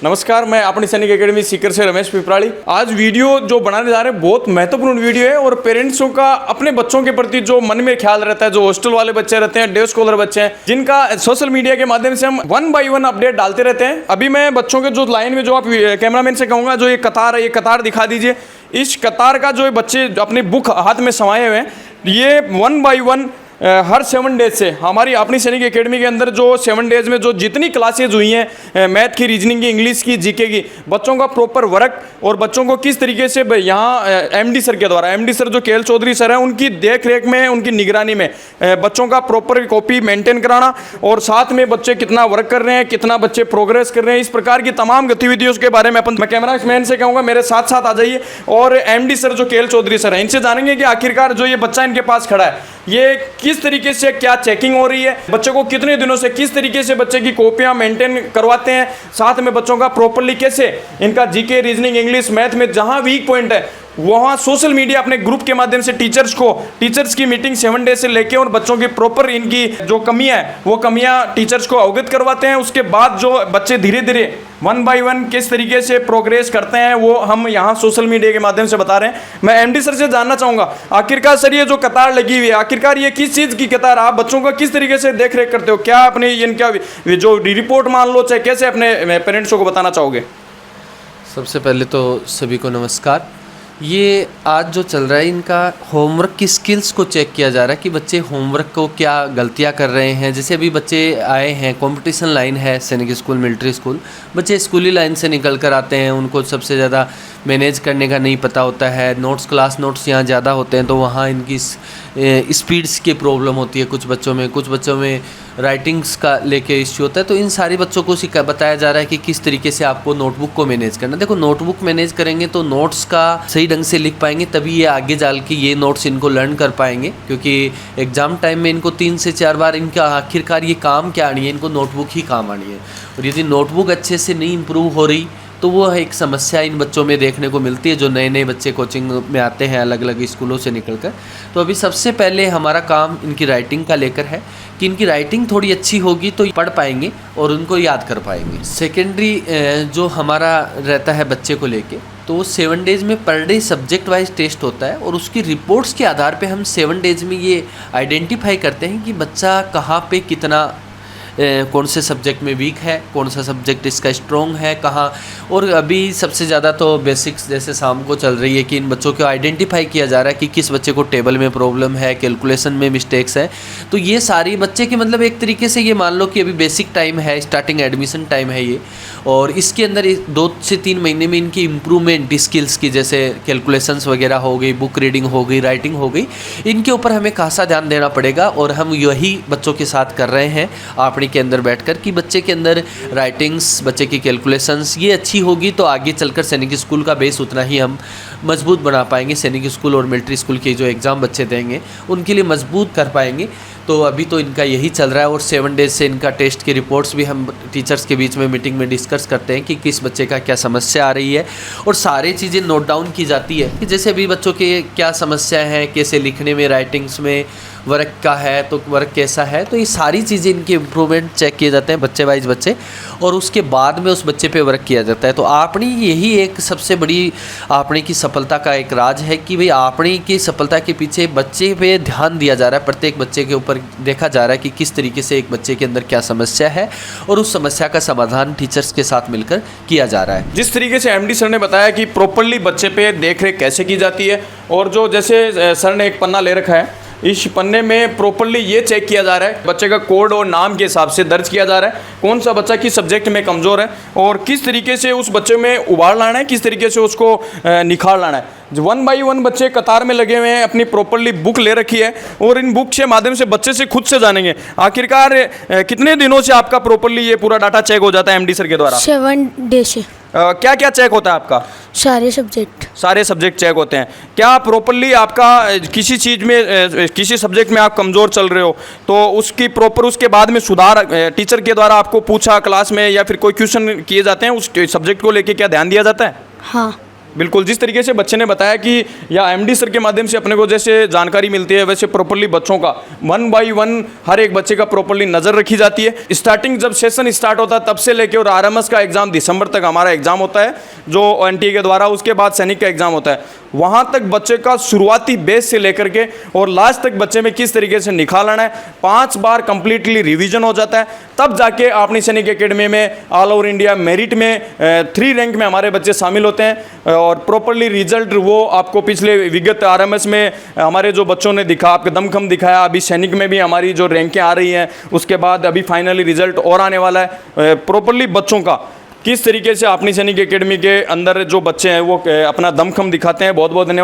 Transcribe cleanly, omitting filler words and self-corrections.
नमस्कार, मैं अपनी सैनिक एकेडमी सीकर से रमेश पिपराड़ी। आज वीडियो जो बनाने जा रहे हैं बहुत महत्वपूर्ण वीडियो है और पेरेंट्सों का अपने बच्चों के प्रति जो मन में ख्याल रहता है, जो हॉस्टल वाले बच्चे रहते हैं, डे स्कॉलर बच्चे हैं, जिनका सोशल मीडिया के माध्यम से हम 1 बाय 1 अपडेट डालते रहते हैं। अभी मैं बच्चों के जो लाइन में जो आप कैमरामैन से कहूँगा, जो ये कतार है, ये कतार दिखा दीजिए। इस कतार का जो बच्चे अपनी बुक हाथ में समाये हुए हैं, ये 1 बाय 1 हर 7 डेज से हमारी अपनी सैनिक एकेडमी के अंदर जो 7 डेज में जो जितनी क्लासेज हुई हैं, मैथ की, रीजनिंग की, इंग्लिश की, जीके की, बच्चों का प्रॉपर वर्क और बच्चों को किस तरीके से यहाँ एमडी सर के द्वारा, एमडी सर जो केएल चौधरी सर हैं, उनकी देख रेख में, उनकी निगरानी में बच्चों का प्रॉपर कॉपी मेंटेन कराना और साथ में बच्चे कितना वर्क कर रहे हैं, कितना बच्चे प्रोग्रेस कर रहे हैं, इस प्रकार की तमाम गतिविधियों के बारे में मैं कैमरा मैन से कहूँगा मेरे साथ साथ आ जाइए और एमडी सर जो केएल चौधरी सर हैं, इनसे जानेंगे कि आखिरकार जो ये बच्चा इनके पास खड़ा है, ये किस तरीके से क्या चेकिंग हो रही है, बच्चे को कितने दिनों से किस तरीके से बच्चे की कॉपियां मेंटेन करवाते हैं, साथ में बच्चों का प्रॉपर्ली कैसे इनका जीके, रीजनिंग, इंग्लिश, मैथ में जहां वीक पॉइंट है वहाँ सोशल मीडिया अपने ग्रुप के माध्यम से टीचर्स की मीटिंग 7 डे से लेके और बच्चों की प्रॉपर इनकी जो कमियां है वो कमियां टीचर्स को अवगत करवाते हैं। उसके बाद जो बच्चे धीरे धीरे 1 बाय 1 किस तरीके से प्रोग्रेस करते हैं वो हम यहाँ सोशल मीडिया के माध्यम से बता रहे हैं। मैं एमडी सर से जानना चाहूँगा, आखिरकार सर ये जो कतार लगी हुई है, आखिरकार ये किस चीज़ की कतार, आप बच्चों का किस तरीके से देख रेख करते हो, क्या अपने इनका जो रिपोर्ट मान लो चाहे कैसे अपने पेरेंट्सों को बताना चाहोगे? सबसे पहले तो सभी को नमस्कार। ये आज जो चल रहा है, इनका होमवर्क की स्किल्स को चेक किया जा रहा है कि बच्चे होमवर्क को क्या गलतियां कर रहे हैं। जैसे अभी बच्चे आए हैं, कंपटीशन लाइन है सैनिक स्कूल, मिलिट्री स्कूल, बच्चे स्कूली लाइन से निकल कर आते हैं, उनको सबसे ज़्यादा मैनेज करने का नहीं पता होता है। क्लास नोट्स यहाँ ज़्यादा होते हैं तो वहाँ इनकी स्पीड्स की प्रॉब्लम होती है कुछ बच्चों में राइटिंग्स का लेके इश्यू होता है। तो इन सारे बच्चों को बताया जा रहा है कि किस तरीके से आपको नोटबुक को मैनेज करना। देखो, नोटबुक मैनेज करेंगे तो नोट्स का सही ढंग से लिख पाएंगे, तभी ये आगे जाल के ये नोट्स इनको लर्न कर पाएंगे, क्योंकि एग्ज़ाम टाइम में इनको 3 से 4 बार इनका आखिरकार ये काम क्या आनी है, इनको नोटबुक ही काम आनी है। और यदि नोटबुक अच्छे से नहीं इम्प्रूव हो रही तो वो एक समस्या इन बच्चों में देखने को मिलती है, जो नए बच्चे कोचिंग में आते हैं अलग अलग स्कूलों से निकलकर। तो अभी सबसे पहले हमारा काम इनकी राइटिंग का लेकर है कि इनकी राइटिंग थोड़ी अच्छी होगी तो पढ़ पाएंगे और उनको याद कर पाएंगे। सेकेंडरी जो हमारा रहता है बच्चे को लेके, तो 7 डेज़ में per day subject wise test होता है और उसकी रिपोर्ट्स के आधार पे हम 7 डेज़ में ये आइडेंटिफाई करते हैं कि बच्चा कहाँ पे कितना कौन से सब्जेक्ट में वीक है, कौन सा सब्जेक्ट इसका स्ट्रॉन्ग है, कहाँ। और अभी सबसे ज़्यादा तो बेसिक्स जैसे शाम को चल रही है कि इन बच्चों को आइडेंटिफाई किया जा रहा है कि किस बच्चे को टेबल में प्रॉब्लम है, कैलकुलेशन में मिस्टेक्स है। तो ये सारी बच्चे के मतलब एक तरीके से ये मान लो कि अभी बेसिक टाइम है, स्टार्टिंग एडमिशन टाइम है ये, और इसके अंदर 2 से 3 महीने में इनकी इम्प्रूवमेंट स्किल्स की, जैसे कैलकुलेशंस वगैरह हो गई, बुक रीडिंग हो गई, राइटिंग हो गई, इनके ऊपर हमें खासा ध्यान देना पड़ेगा। और हम यही बच्चों के साथ कर रहे हैं आपने के अंदर बैठकर कि बच्चे के अंदर राइटिंग्स, बच्चे की कैलकुलेशंस ये अच्छी होगी तो आगे चलकर सैनिक स्कूल का बेस उतना ही हम मजबूत बना पाएंगे। सैनिक स्कूल और मिलिट्री स्कूल के जो एग्ज़ाम बच्चे देंगे उनके लिए मजबूत कर पाएंगे। तो अभी तो इनका यही चल रहा है और 7 डेज से इनका टेस्ट की रिपोर्ट्स भी हम टीचर्स के बीच में मीटिंग में डिस्कस करते हैं कि किस बच्चे का क्या समस्या आ रही है और सारी चीज़ें नोट डाउन की जाती है कि जैसे अभी बच्चों के क्या समस्या है, कैसे लिखने में, राइटिंग्स में वर्क का है तो वर्क कैसा है। तो ये सारी चीज़ें इनके इम्प्रूवमेंट चेक किए जाते हैं बच्चे वाइज बच्चे, और उसके बाद में उस बच्चे पे वर्क किया जाता है। तो आपने यही एक सबसे बड़ी आपने की सफलता का एक राज है कि भाई आपने की सफलता के पीछे बच्चे पे ध्यान दिया जा रहा है, प्रत्येक बच्चे के ऊपर देखा जा रहा है कि किस तरीके से एक बच्चे के अंदर क्या समस्या है और उस समस्या का समाधान टीचर्स के साथ मिलकर किया जा रहा है। जिस तरीके से एमडी सर ने बताया कि प्रॉपर्ली बच्चे पे देख रेख कैसे की जाती है, और जो जैसे सर ने एक पन्ना ले रखा है, इस पन्ने में प्रॉपर्ली ये चेक किया जा रहा है, बच्चे का कोड और नाम के हिसाब से दर्ज किया जा रहा है कौन सा बच्चा किस सब्जेक्ट में कमज़ोर है और किस तरीके से उस बच्चे में उबार लाना है, किस तरीके से उसको निखार लाना है। 1 बाय 1 बच्चे कतार में लगे हुए हैं, अपनी प्रॉपर्ली बुक ले रखी है और इन बुक के माध्यम से बच्चे से खुद से जानेंगे आखिरकार कितने दिनों से आपका प्रॉपर्ली ये पूरा डाटा चेक हो जाता है एमडी सर के द्वारा? 7 डे से। क्या क्या चेक होता है आपका? सारे सब्जेक्ट चेक होते हैं। क्या प्रॉपर्ली आपका किसी चीज़ में, किसी सब्जेक्ट में आप कमज़ोर चल रहे हो तो उसकी प्रॉपर उसके बाद में सुधार टीचर के द्वारा आपको पूछा क्लास में या फिर कोई क्वेश्चन किए जाते हैं, उस सब्जेक्ट को लेके क्या ध्यान दिया जाता है? हाँ। बिल्कुल, जिस तरीके से बच्चे ने बताया कि या एमडी सर के माध्यम से अपने को जैसे जानकारी मिलती है, वैसे प्रॉपर्ली बच्चों का 1 बाई 1 हर एक बच्चे का प्रॉपर्ली नज़र रखी जाती है। स्टार्टिंग जब सेशन स्टार्ट होता है तब से लेके और आरएमएस का एग्ज़ाम दिसंबर तक हमारा एग्ज़ाम होता है जो एनटीए के द्वारा, उसके बाद सैनिक का एग्ज़ाम होता है। वहाँ तक बच्चे का शुरुआती बेस से लेकर के और लास्ट तक बच्चे में किस तरीके से निखार आना है, 5 बार कंप्लीटली रिवीजन हो जाता है, तब जाके अपनी सैनिक एकेडमी में ऑल ओवर इंडिया मेरिट में 3 रैंक में हमारे बच्चे शामिल होते हैं। और प्रॉपरली रिजल्ट वो आपको पिछले विगत आरएमएस में हमारे जो बच्चों ने दिखा, आपके दमखम दिखाया, अभी सैनिक में भी हमारी जो रैंकें आ रही हैं, उसके बाद अभी फाइनली रिजल्ट और आने वाला है। प्रॉपरली बच्चों का किस तरीके से अपनी सैनिक एकेडमी के अंदर जो बच्चे हैं वो अपना दमखम दिखाते हैं। बहुत बहुत धन्यवाद।